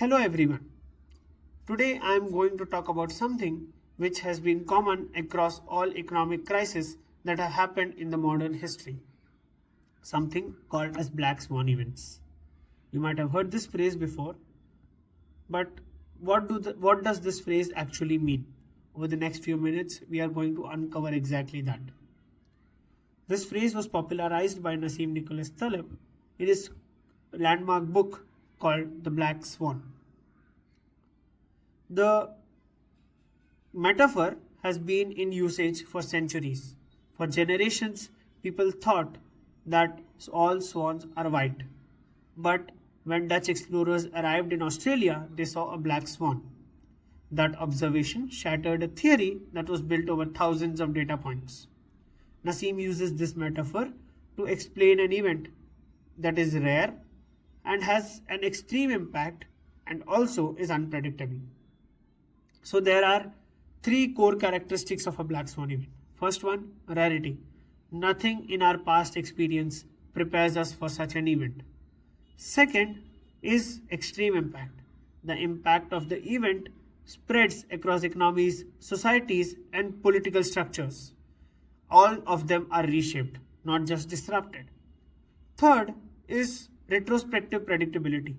Hello everyone. Today I am going to talk about something which has been common across all economic crises that have happened in the modern history. Something called as black swan events. You might have heard this phrase before, but what does this phrase actually mean? Over the next few minutes, we are going to uncover exactly that. This phrase was popularized by Nassim Nicholas Taleb in his landmark book called The Black Swan. The metaphor has been in usage for centuries. For generations, people thought that all swans are white. But when Dutch explorers arrived in Australia, they saw a black swan. That observation shattered a theory that was built over thousands of data points. Nassim uses this metaphor to explain an event that is rare and has an extreme impact and also is unpredictable. So there are three core characteristics of a black swan event. First one, rarity. Nothing in our past experience prepares us for such an event. Second is extreme impact. The impact of the event spreads across economies, societies, and political structures. All of them are reshaped, not just disrupted. Third is retrospective predictability.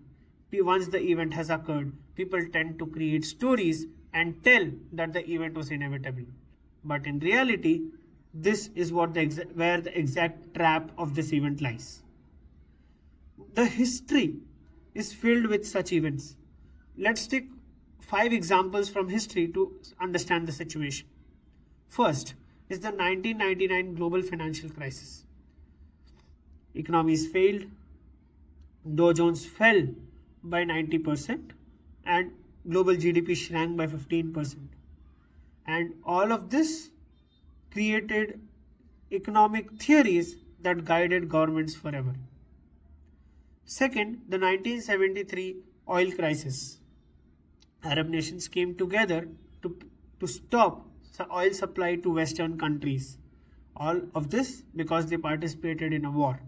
Once the event has occurred, people tend to create stories and tell that the event was inevitable. But in reality, this is where the exact trap of this event lies. The history is filled with such events. Let's take 5 examples from history to understand the situation. First is the 1999 global financial crisis. Economies failed, Dow Jones fell by 90%, and global GDP shrank by 15%. And all of this created economic theories that guided governments forever. Second, the 1973 oil crisis. Arab nations came together to stop oil supply to Western countries. All of this because they participated in a war.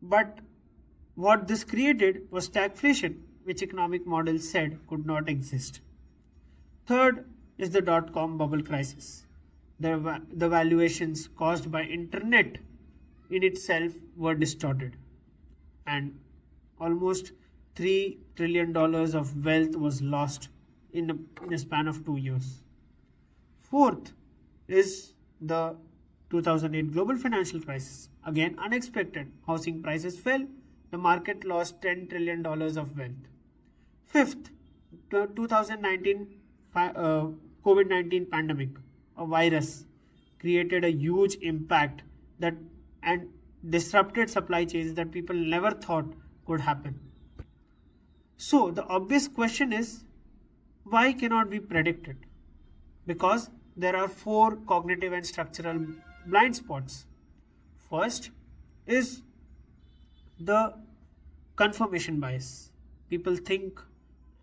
But what this created was stagflation, which economic models said could not exist. Third is the dot-com bubble crisis. The valuations caused by internet in itself were distorted, and almost $3 trillion of wealth was lost in a span of 2 years. Fourth is the 2008 global financial crisis. Again, unexpected. Housing prices fell. The market lost $10 trillion of wealth. Fifth, the 2019 COVID-19 pandemic, a virus, created a huge impact and disrupted supply chains that people never thought could happen. So the obvious question is, why cannot we predict it? Because there are 4 cognitive and structural blind spots. First is the confirmation bias. People think,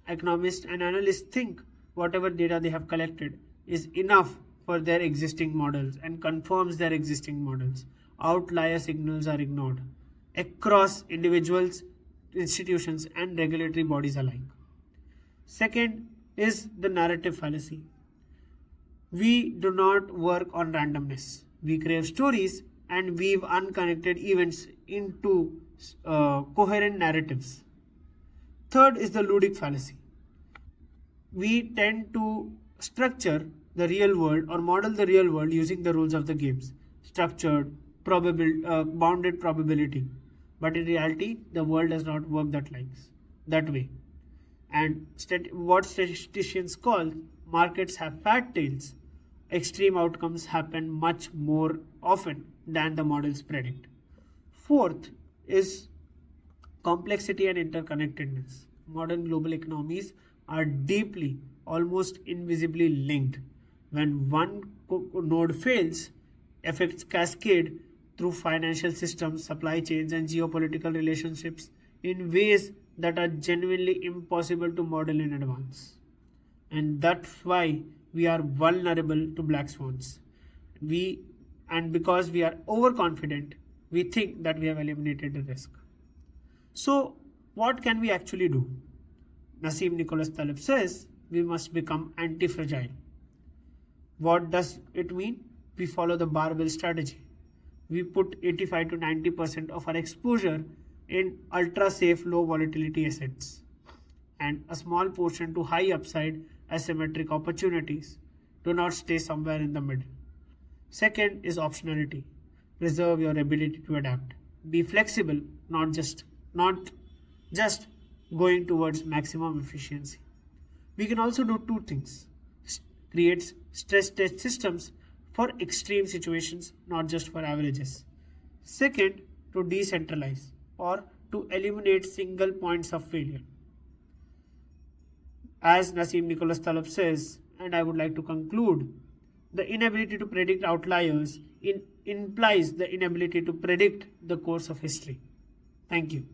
economists and analysts think whatever data they have collected is enough for their existing models and confirms their existing models. Outlier signals are ignored across individuals, institutions, and regulatory bodies alike. Second is the narrative fallacy. We do not work on randomness. We crave stories and weave unconnected events into coherent narratives. Third is the ludic fallacy. We tend to structure the real world or model the real world using the rules of the games, structured, bounded probability. But in reality, the world does not work that way. And what statisticians call markets have fat tails. Extreme outcomes happen much more often than the models predict. Fourth is complexity and interconnectedness. Modern global economies are deeply, almost invisibly linked. When one node fails, effects cascade through financial systems, supply chains, and geopolitical relationships in ways that are genuinely impossible to model in advance. And that's why we are vulnerable to black swans. Because we are overconfident, we think that we have eliminated the risk. So What can we actually do? Nassim Nicholas Taleb says we must become anti-fragile. What does it mean? We follow the barbell strategy. We put 85 to 90% of our exposure in ultra-safe low volatility assets and a small portion to high upside asymmetric opportunities. Do not stay somewhere in the middle. Second is optionality. Preserve your ability to adapt. Be flexible, not just going towards maximum efficiency. We can also do two things. Create stress test systems for extreme situations, not just for averages. Second, to decentralize or to eliminate single points of failure. As Nassim Nicholas Taleb says, and I would like to conclude, the inability to predict outliers implies the inability to predict the course of history. Thank you.